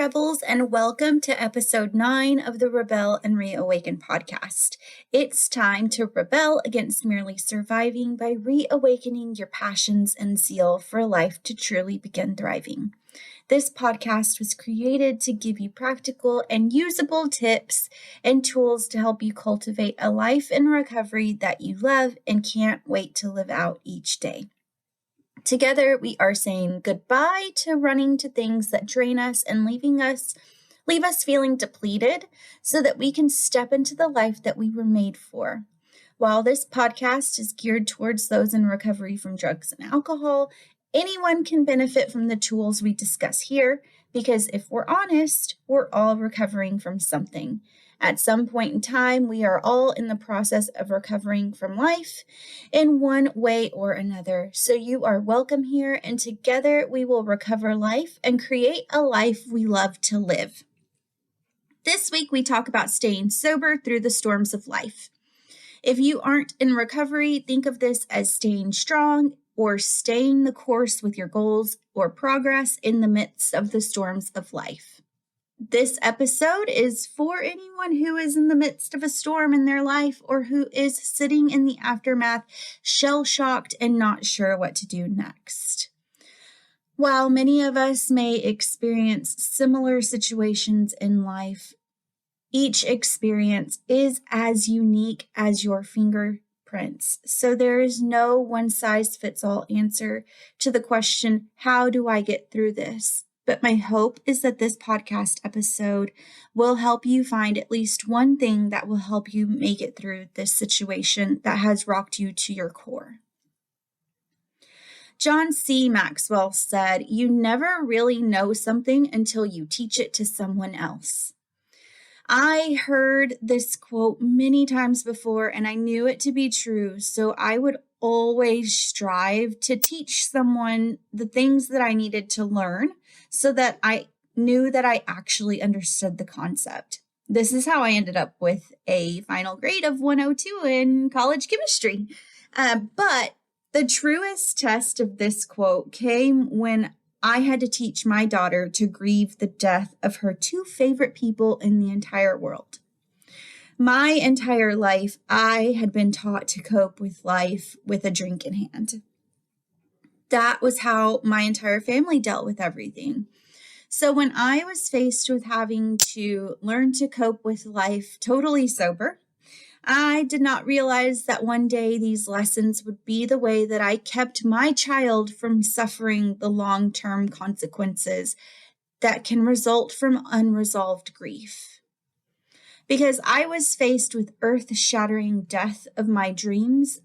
Rebels, and welcome to episode 9 of the Rebel and Reawaken podcast. It's time to rebel against merely surviving by reawakening your passions and zeal for life to truly begin thriving. This podcast was created to give you practical and usable tips and tools to help you cultivate a life in recovery that you love and can't wait to live out each day. Together, we are saying goodbye to running to things that drain us and leave us feeling depleted so that we can step into the life that we were made for. While this podcast is geared towards those in recovery from drugs and alcohol, anyone can benefit from the tools we discuss here because if we're honest, we're all recovering from something. At some point in time, we are all in the process of recovering from life in one way or another. So you are welcome here, and together we will recover life and create a life we love to live. This week, we talk about staying sober through the storms of life. If you aren't in recovery, think of this as staying strong or staying the course with your goals or progress in the midst of the storms of life. This episode is for anyone who is in the midst of a storm in their life or who is sitting in the aftermath, shell-shocked and not sure what to do next. While many of us may experience similar situations in life, each experience is as unique as your fingerprints. So there is no one-size-fits-all answer to the question, how do I get through this? But my hope is that this podcast episode will help you find at least one thing that will help you make it through this situation that has rocked you to your core. John C. Maxwell said, "You never really know something until you teach it to someone else." I heard this quote many times before, and I knew it to be true, so I would always strive to teach someone the things that I needed to learn so that I knew that I actually understood the concept. This is how I ended up with a final grade of 102 in college chemistry. But the truest test of this quote came when I had to teach my daughter to grieve the death of her two favorite people in the entire world. My entire life, I had been taught to cope with life with a drink in hand. That was how my entire family dealt with everything. So when I was faced with having to learn to cope with life totally sober, I did not realize that one day these lessons would be the way that I kept my child from suffering the long-term consequences that can result from unresolved grief. Because I was faced with earth-shattering death of my dreams,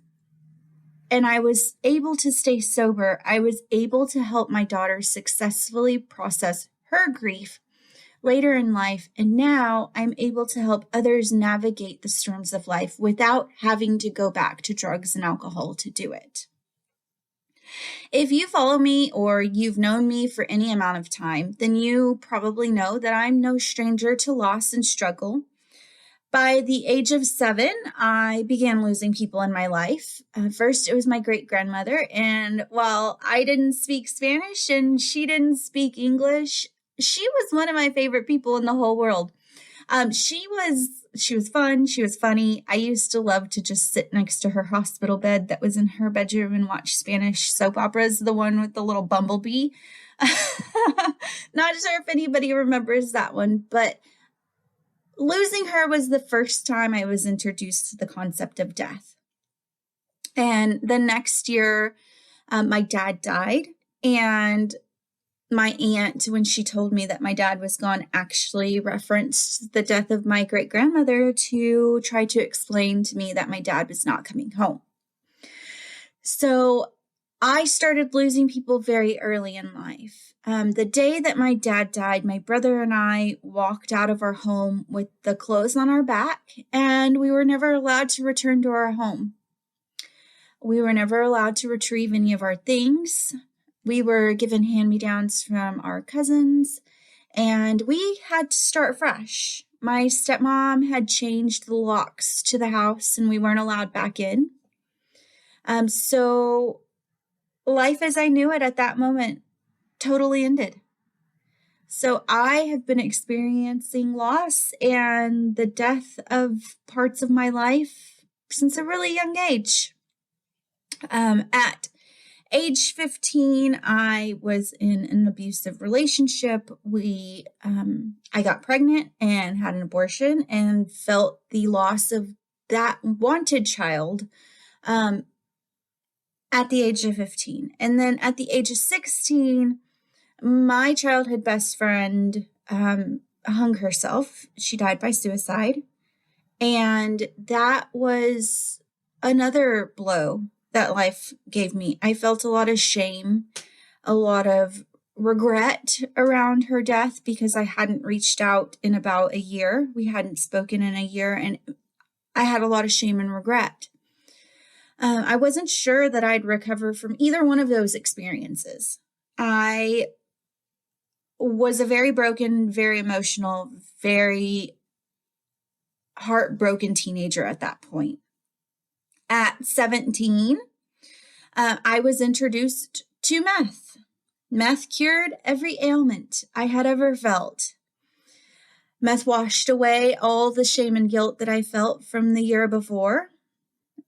and I was able to stay sober. I was able to help my daughter successfully process her grief later in life, and now I'm able to help others navigate the storms of life without having to go back to drugs and alcohol to do it. If you follow me or you've known me for any amount of time, then you probably know that I'm no stranger to loss and struggle. By the age of 7, I began losing people in my life. First, it was my great-grandmother, and while I didn't speak Spanish and she didn't speak English, she was one of my favorite people in the whole world. She was fun. She was funny. I used to love to just sit next to her hospital bed that was in her bedroom and watch Spanish soap operas, the one with the little bumblebee. Not sure if anybody remembers that one, but losing her was the first time I was introduced to the concept of death. And the next year, my dad died, and my aunt, when she told me that my dad was gone, actually referenced the death of my great-grandmother to try to explain to me that my dad was not coming home. So I started losing people very early in life. The day that my dad died, my brother and I walked out of our home with the clothes on our back, and we were never allowed to return to our home. We were never allowed to retrieve any of our things. We were given hand-me-downs from our cousins, and we had to start fresh. My stepmom had changed the locks to the house, and we weren't allowed back in. So life as I knew it at that moment totally ended. So I have been experiencing loss and the death of parts of my life since a really young age. At age 15, I was in an abusive relationship. I got pregnant and had an abortion and felt the loss of that wanted child at the age of 15. And then at the age of 16, my childhood best friend hung herself. She died by suicide. And that was another blow that life gave me. I felt a lot of shame, a lot of regret around her death because I hadn't reached out in about a year. We hadn't spoken in a year, and I had a lot of shame and regret. I wasn't sure that I'd recover from either one of those experiences. I was a very broken, very emotional, very heartbroken teenager at that point. At 17, I was introduced to meth. Meth cured every ailment I had ever felt. Meth washed away all the shame and guilt that I felt from the year before.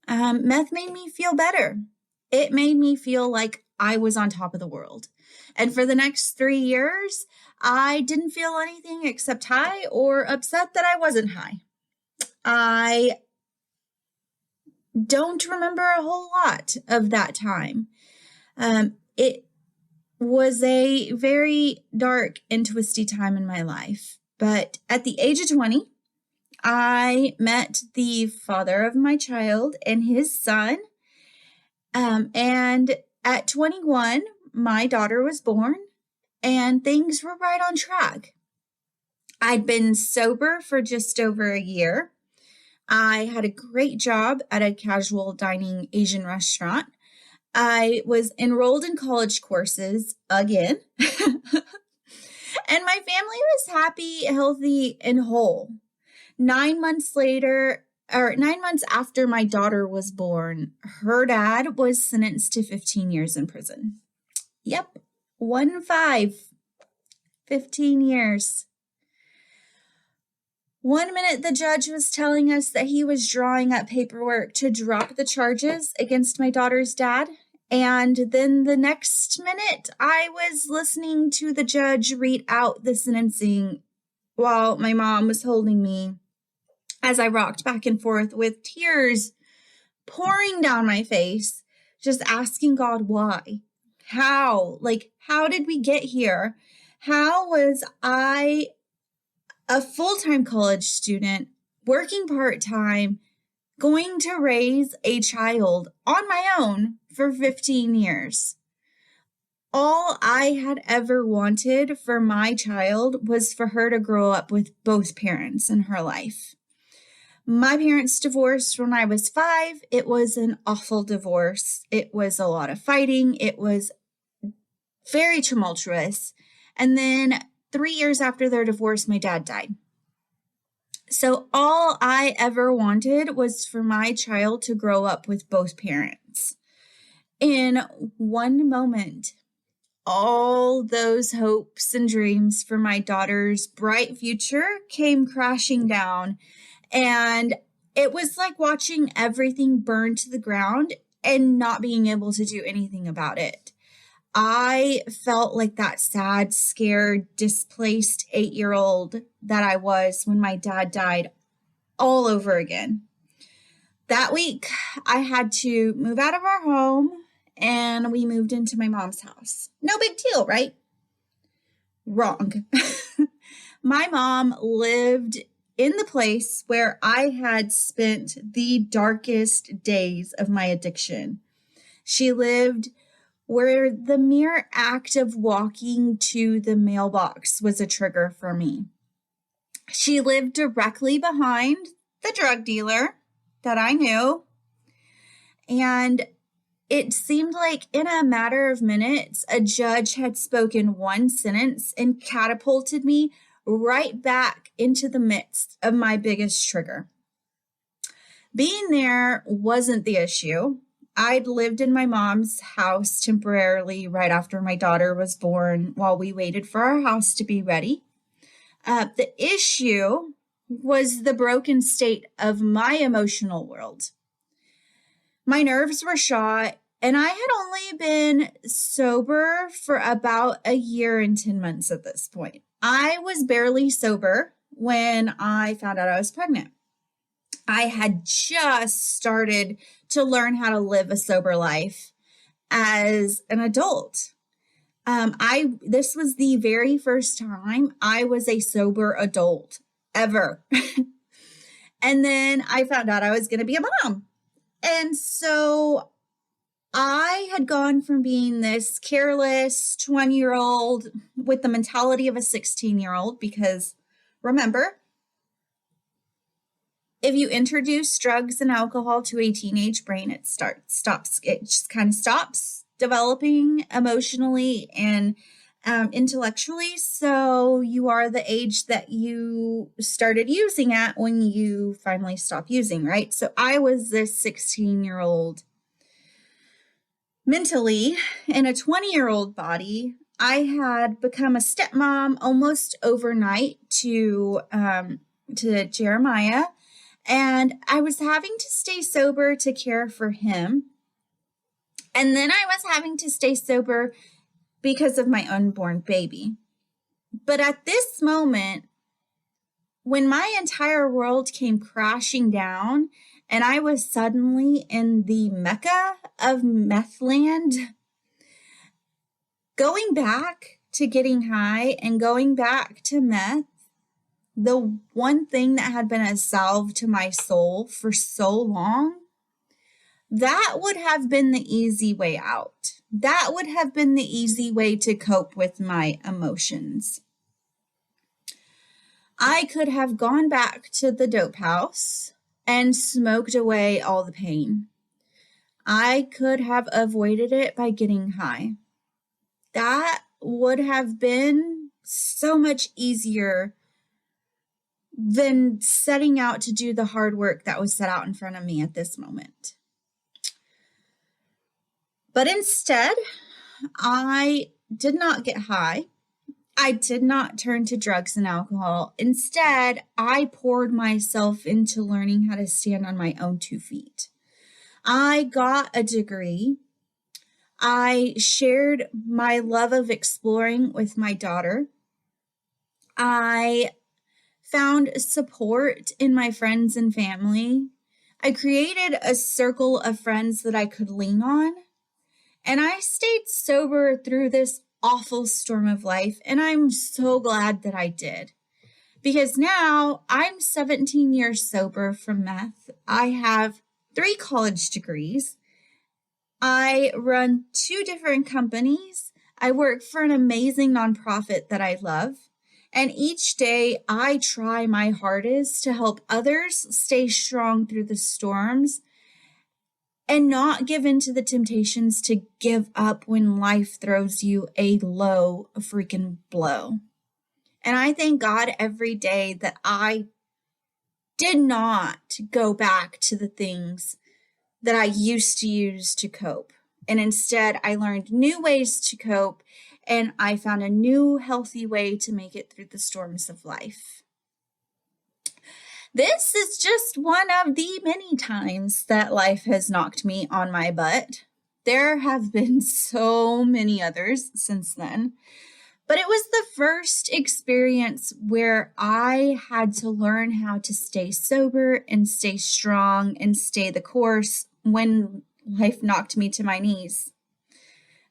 Meth made me feel better. It made me feel like I was on top of the world. And for the next 3 years, I didn't feel anything except high or upset that I wasn't high. I don't remember a whole lot of that time. It was a very dark and twisty time in my life. But at the age of 20, I met the father of my child and his son. And at 21, my daughter was born and things were right on track. I'd been sober for just over a year. I had a great job at a casual dining Asian restaurant. I was enrolled in college courses again. And my family was happy, healthy, and whole. 9 months after my daughter was born, her dad was sentenced to 15 years in prison. Yep, 15 years. One minute, the judge was telling us that he was drawing up paperwork to drop the charges against my daughter's dad. And then the next minute, I was listening to the judge read out the sentencing while my mom was holding me as I rocked back and forth with tears pouring down my face, just asking God why. How did we get here? How was I, a full-time college student, working part-time, going to raise a child on my own for 15 years? All I had ever wanted for my child was for her to grow up with both parents in her life. My parents divorced when I was 5. It was an awful divorce. It was a lot of fighting. It was very tumultuous. And then 3 years after their divorce, my dad died. So all I ever wanted was for my child to grow up with both parents. In one moment, all those hopes and dreams for my daughter's bright future came crashing down. And it was like watching everything burn to the ground and not being able to do anything about it. I felt like that sad, scared, displaced 8-year-old that I was when my dad died all over again. That week, I had to move out of our home and we moved into my mom's house. No big deal, right? Wrong. My mom lived in the place where I had spent the darkest days of my addiction. She lived where the mere act of walking to the mailbox was a trigger for me. She lived directly behind the drug dealer that I knew. And it seemed like in a matter of minutes, a judge had spoken one sentence and catapulted me right back into the midst of my biggest trigger. Being there wasn't the issue. I'd lived in my mom's house temporarily right after my daughter was born while we waited for our house to be ready. The issue was the broken state of my emotional world. My nerves were shot, and I had only been sober for about a year and 10 months at this point. I was barely sober when I found out I was pregnant. I had just started to learn how to live a sober life as an adult. This was the very first time I was a sober adult ever. And then I found out I was going to be a mom. And so I had gone from being this careless 20-year-old with the mentality of a 16-year-old, because remember, if you introduce drugs and alcohol to a teenage brain, it just kind of stops developing emotionally and intellectually. So you are the age that you started using at when you finally stopped using, right? So I was this 16-year-old mentally in a 20-year-old body. I had become a stepmom almost overnight to Jeremiah. And I was having to stay sober to care for him. And then I was having to stay sober because of my unborn baby. But at this moment, when my entire world came crashing down and I was suddenly in the mecca of meth land, going back to getting high and going back to meth, the one thing that had been a salve to my soul for so long, that would have been the easy way out. That would have been the easy way to cope with my emotions. I could have gone back to the dope house and smoked away all the pain. I could have avoided it by getting high. That would have been so much easier than setting out to do the hard work that was set out in front of me at this moment. But instead, I did not get high. I did not turn to drugs and alcohol. Instead, I poured myself into learning how to stand on my own 2 feet. I got a degree. I shared my love of exploring with my daughter. I found support in my friends and family. I created a circle of friends that I could lean on. And I stayed sober through this awful storm of life. And I'm so glad that I did. Because now I'm 17 years sober from meth. I have 3 college degrees. I run 2 different companies. I work for an amazing nonprofit that I love. And each day I try my hardest to help others stay strong through the storms and not give in to the temptations to give up when life throws you a low freaking blow. And I thank God every day that I did not go back to the things that I used to use to cope. And instead, I learned new ways to cope, and I found a new healthy way to make it through the storms of life. This is just one of the many times that life has knocked me on my butt. There have been so many others since then, but it was the first experience where I had to learn how to stay sober and stay strong and stay the course when life knocked me to my knees.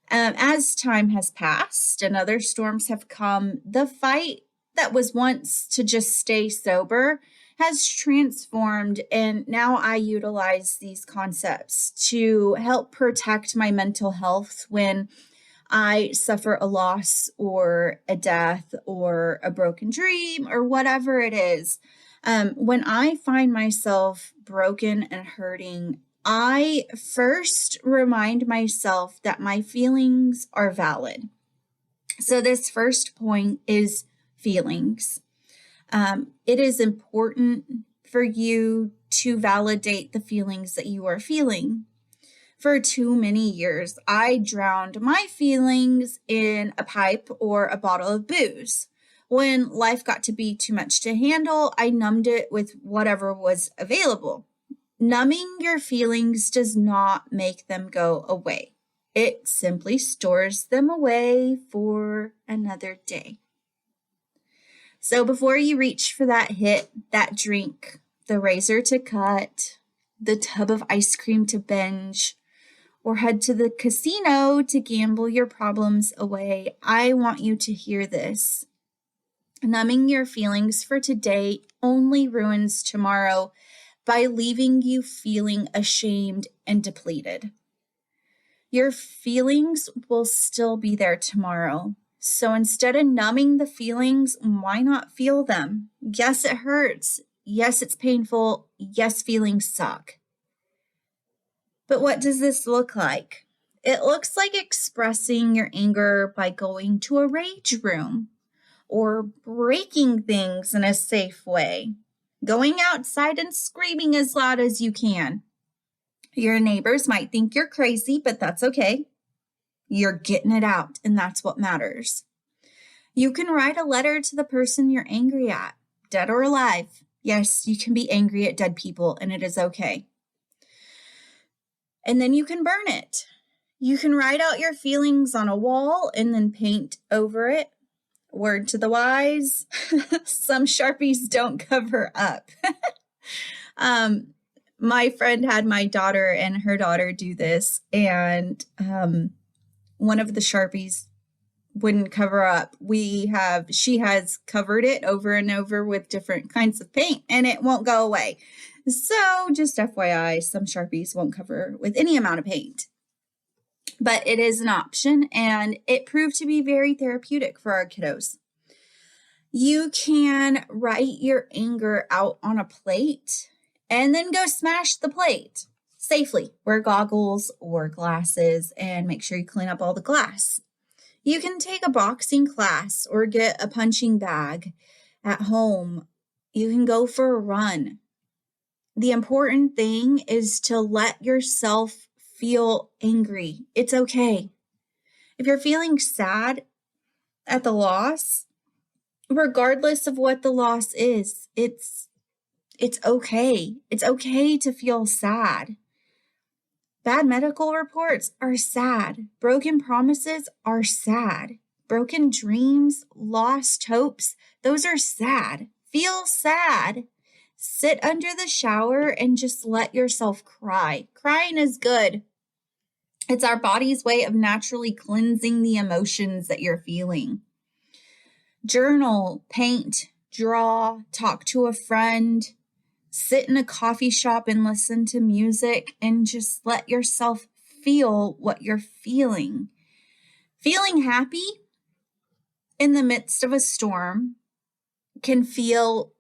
As time has passed and other storms have come, the fight that was once to just stay sober has transformed, and now I utilize these concepts to help protect my mental health when I suffer a loss or a death or a broken dream or whatever it is. When I find myself broken and hurting, I first remind myself that my feelings are valid. So this first point is feelings. It is important for you to validate the feelings that you are feeling. For too many years, I drowned my feelings in a pipe or a bottle of booze. When life got to be too much to handle, I numbed it with whatever was available. Numbing your feelings does not make them go away. It simply stores them away for another day. So before you reach for that hit, that drink, the razor to cut, the tub of ice cream to binge, or head to the casino to gamble your problems away, I want you to hear this. Numbing your feelings for today only ruins tomorrow by leaving you feeling ashamed and depleted. Your feelings will still be there tomorrow. So instead of numbing the feelings, why not feel them? Yes, it hurts. Yes, it's painful. Yes, feelings suck. But what does this look like? It looks like expressing your anger by going to a rage room or breaking things in a safe way, going outside and screaming as loud as you can. Your neighbors might think you're crazy, but that's okay. You're getting it out, and that's what matters. You can write a letter to the person you're angry at, dead or alive. Yes, you can be angry at dead people, and it is okay. And then you can burn it. You can write out your feelings on a wall and then paint over it. Word to the wise, some Sharpies don't cover up. My friend had my daughter and her daughter do this, and one of the Sharpies wouldn't cover up. She has covered it over and over with different kinds of paint, and it won't go away. So just FYI, some Sharpies won't cover with any amount of paint. But it is an option, and it proved to be very therapeutic for our kiddos. You can write your anger out on a plate and then go smash the plate safely. Wear goggles or glasses and make sure you clean up all the glass. You can take a boxing class or get a punching bag at home. You can go for a run. The important thing is to let yourself feel angry. It's okay. If you're feeling sad at the loss, regardless of what the loss is, it's okay. It's okay to feel sad. Bad medical reports are sad. Broken promises are sad. Broken dreams, lost hopes, those are sad. Feel sad. Sit under the shower and just let yourself cry. Crying is good. It's our body's way of naturally cleansing the emotions that you're feeling. Journal, paint, draw, talk to a friend, sit in a coffee shop and listen to music, and just let yourself feel what you're feeling. Feeling happy in the midst of a storm can feel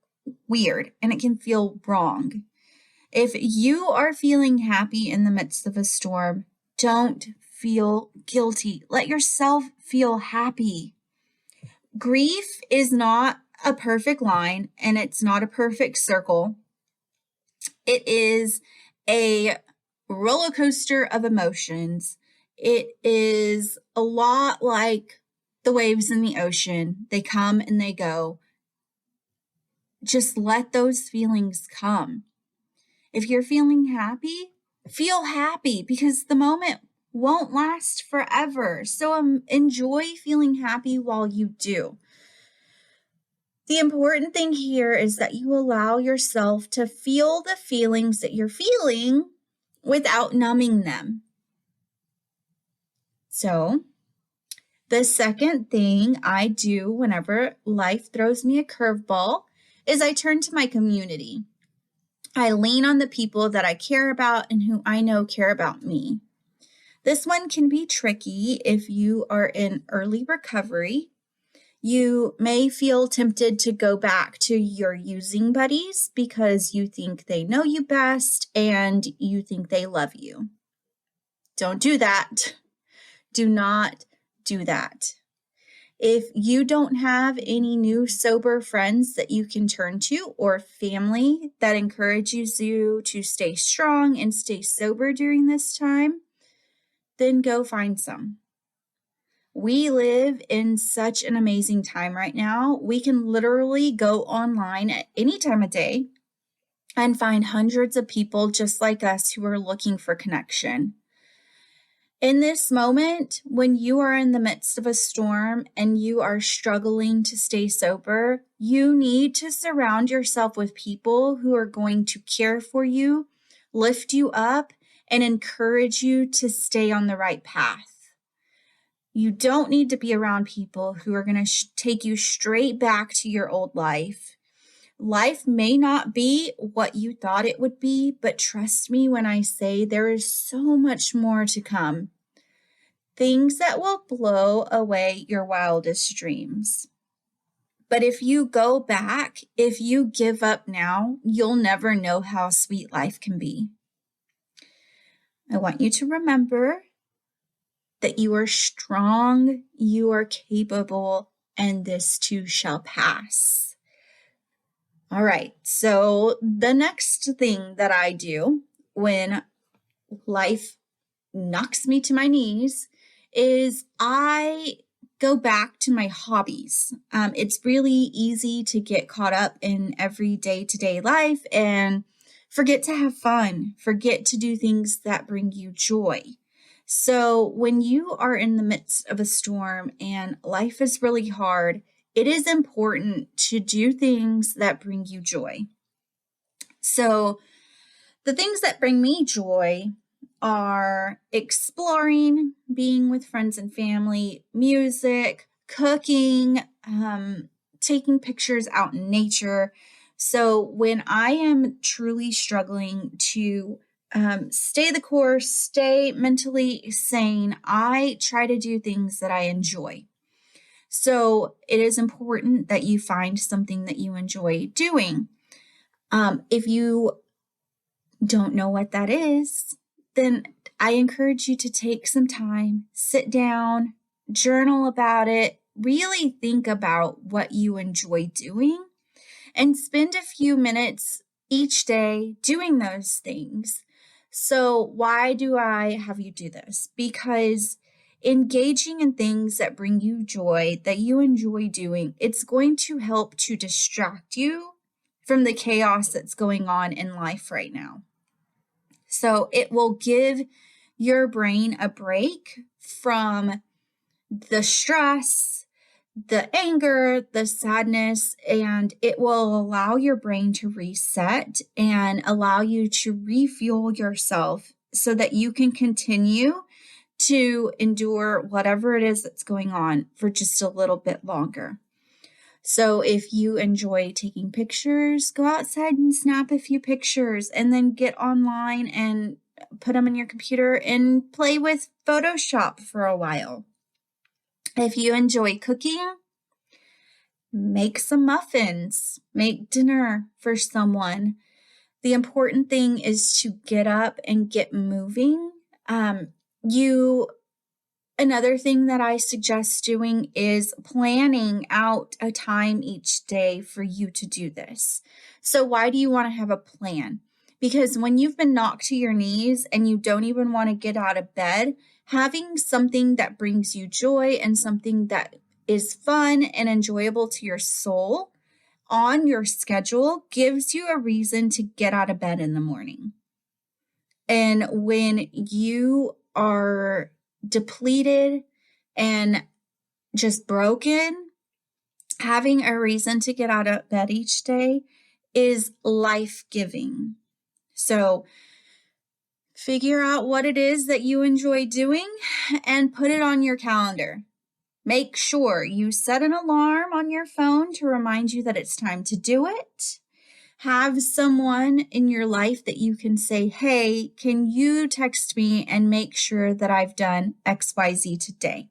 weird and it can feel wrong. If you are feeling happy in the midst of a storm, don't feel guilty. Let yourself feel happy. Grief is not a perfect line and it's not a perfect circle. It is a roller coaster of emotions. It is a lot like the waves in the ocean. They come and they go. Just let those feelings come. If you're feeling happy, feel happy because the moment won't last forever. So enjoy feeling happy while you do. The important thing here is that you allow yourself to feel the feelings that you're feeling without numbing them. So, the second thing I do whenever life throws me a curveball is I turn to my community. I lean on the people that I care about and who I know care about me. This one can be tricky if you are in early recovery. You may feel tempted to go back to your using buddies because you think they know you best and you think they love you. Don't do that. Do not do that. If you don't have any new sober friends that you can turn to or family that encourages you to stay strong and stay sober during this time, then go find some. We live in such an amazing time right now. We can literally go online at any time of day and find hundreds of people just like us who are looking for connection. In this moment, when you are in the midst of a storm and you are struggling to stay sober, you need to surround yourself with people who are going to care for you, lift you up, and encourage you to stay on the right path. You don't need to be around people who are going to take you straight back to your old life. Life may not be what you thought it would be, but trust me when I say there is so much more to come. Things that will blow away your wildest dreams. But if you go back, if you give up now, you'll never know how sweet life can be. I want you to remember that you are strong, you are capable, and this too shall pass. All right, so the next thing that I do when life knocks me to my knees is I go back to my hobbies. It's really easy to get caught up in every day-to-day life and forget to have fun, forget to do things that bring you joy. So when you are in the midst of a storm and life is really hard, it is important to do things that bring you joy. So the things that bring me joy are exploring, being with friends and family, music, cooking, taking pictures out in nature. So when I am truly struggling to stay the course, stay mentally sane, I try to do things that I enjoy. So it is important that you find something that you enjoy doing. If you don't know what that is, then I encourage you to take some time, sit down, journal about it, really think about what you enjoy doing, and spend a few minutes each day doing those things. So why do I have you do this? Because engaging in things that bring you joy, that you enjoy doing, it's going to help to distract you from the chaos that's going on in life right now. So it will give your brain a break from the stress, the anger, the sadness, and it will allow your brain to reset and allow you to refuel yourself so that you can continue to endure whatever it is that's going on for just a little bit longer. So if you enjoy taking pictures, go outside and snap a few pictures and then get online and put them in your computer and play with Photoshop for a while. If you enjoy cooking, make some muffins, make dinner for someone. The important thing is to get up and get moving. Another thing that I suggest doing is planning out a time each day for you to do this. So why do you want to have a plan? Because when you've been knocked to your knees and you don't even want to get out of bed, having something that brings you joy and something that is fun and enjoyable to your soul on your schedule gives you a reason to get out of bed in the morning. And when you are depleted and just broken, having a reason to get out of bed each day is life-giving. So figure out what it is that you enjoy doing and put it on your calendar. Make sure you set an alarm on your phone to remind you that it's time to do it. Have someone in your life that you can say, hey, can you text me and make sure that I've done XYZ today?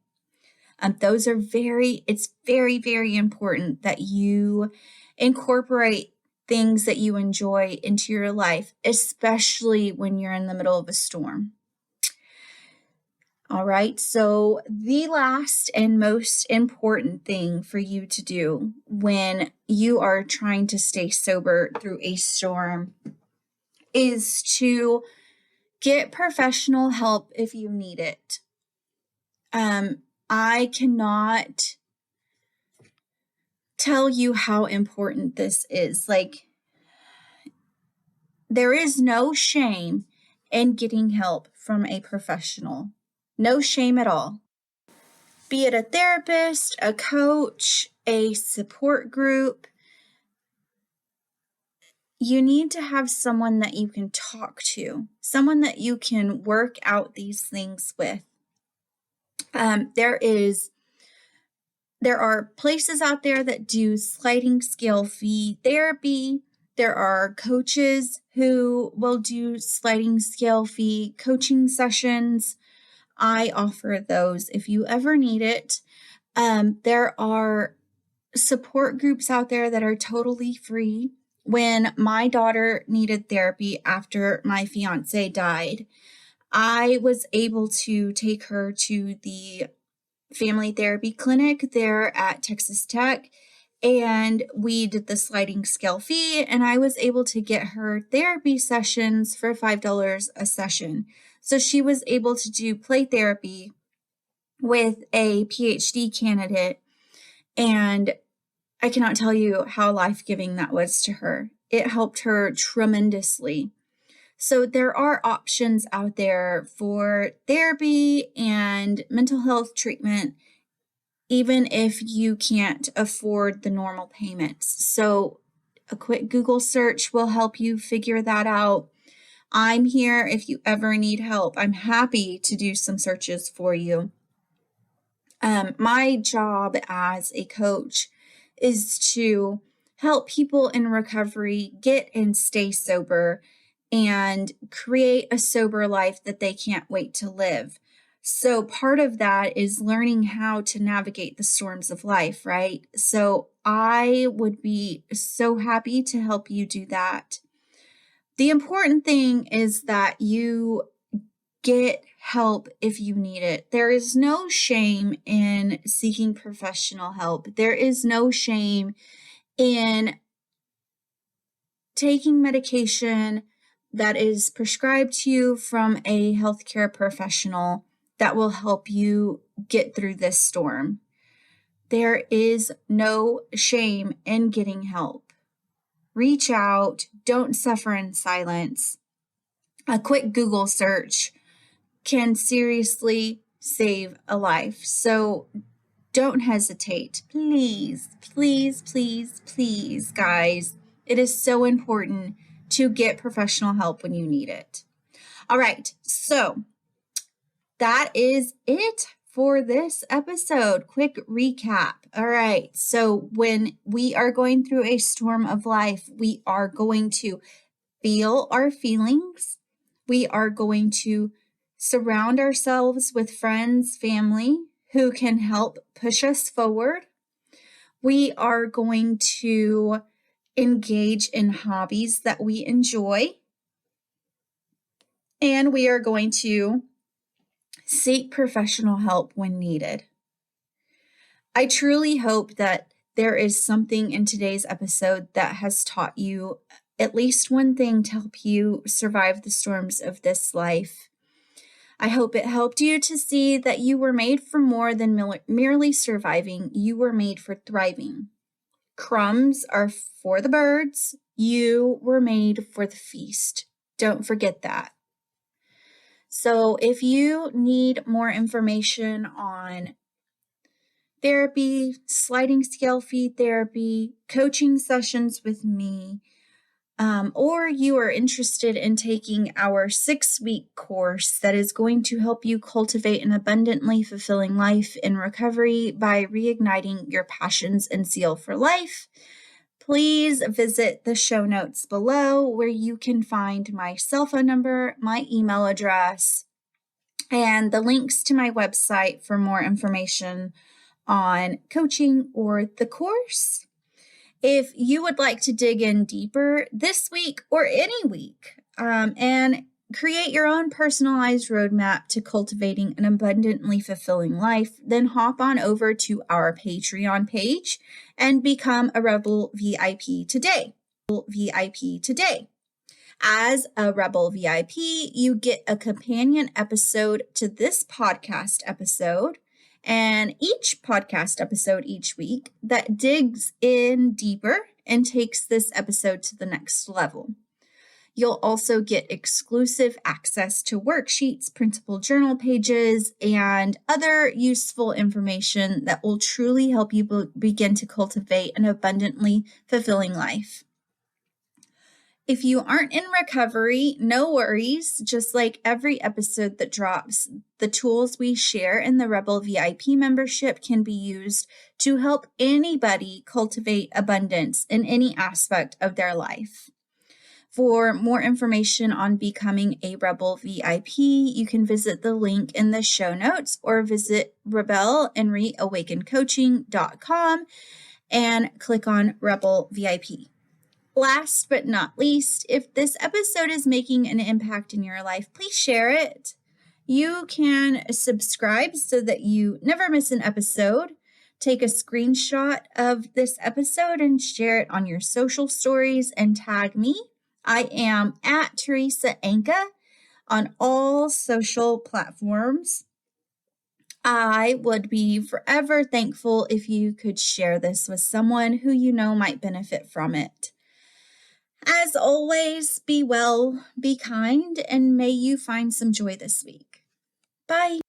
It's very, very important that you incorporate things that you enjoy into your life, especially when you're in the middle of a storm. All right, so the last and most important thing for you to do when you are trying to stay sober through a storm is to Get professional help if you need it. I cannot tell you how important this is. Like, there is no shame in getting help from a professional. No shame at all. Be it a therapist, a coach, a support group, you need to have someone that you can talk to, someone that you can work out these things with. There are places out there that do sliding scale fee therapy. There are coaches who will do sliding scale fee coaching sessions. I offer those if you ever need it. There are support groups out there that are totally free. When my daughter needed therapy after my fiance died, I was able to take her to the family therapy clinic there at Texas Tech, and we did the sliding scale fee, and I was able to get her therapy sessions for $5 a session. So she was able to do play therapy with a PhD candidate, and I cannot tell you how life-giving that was to her. It helped her tremendously. So there are options out there for therapy and mental health treatment, even if you can't afford the normal payments. So a quick Google search will help you figure that out. I'm here if you ever need help. I'm happy to do some searches for you. My job as a coach is to help people in recovery get and stay sober and create a sober life that they can't wait to live. So part of that is learning how to navigate the storms of life, right? So I would be so happy to help you do that. The important thing is that you get help if you need it. There is no shame in seeking professional help. There is no shame in taking medication that is prescribed to you from a healthcare professional that will help you get through this storm. There is no shame in getting help. Reach out. Don't suffer in silence. A quick Google search can seriously save a life. So don't hesitate. Please, please, please, please, guys. It is so important to get professional help when you need it. All right, so that is it for this episode. Quick recap. All right, so when we are going through a storm of life, we are going to feel our feelings. We are going to surround ourselves with friends, family who can help push us forward. We are going to engage in hobbies that we enjoy. And we are going to seek professional help when needed. I truly hope that there is something in today's episode that has taught you at least one thing to help you survive the storms of this life. I hope it helped you to see that you were made for more than merely surviving. You were made for thriving. Crumbs are for the birds. You were made for the feast. Don't forget that. So if you need more information on therapy, sliding scale fee therapy, coaching sessions with me, or you are interested in taking our 6-week course that is going to help you cultivate an abundantly fulfilling life in recovery by reigniting your passions and zeal for life, please visit the show notes below where you can find my cell phone number, my email address, and the links to my website for more information on coaching or the course. If you would like to dig in deeper this week or any week and create your own personalized roadmap to cultivating an abundantly fulfilling life, then hop on over to our Patreon page and become a Rebel VIP today. As a Rebel VIP, you get a companion episode to this podcast episode, and each podcast episode each week that digs in deeper and takes this episode to the next level. You'll also get exclusive access to worksheets, printable journal pages, and other useful information that will truly help you begin to cultivate an abundantly fulfilling life. If you aren't in recovery, no worries. Just like every episode that drops, the tools we share in the Rebel VIP membership can be used to help anybody cultivate abundance in any aspect of their life. For more information on becoming a Rebel VIP, you can visit the link in the show notes or visit rebelandreawakencoaching.com and click on Rebel VIP. Last but not least, if this episode is making an impact in your life, please share it. You can subscribe so that you never miss an episode. Take a screenshot of this episode and share it on your social stories and tag me. I am at Teresa Anka on all social platforms. I would be forever thankful if you could share this with someone who you know might benefit from it. As always, be well, be kind, and may you find some joy this week. Bye.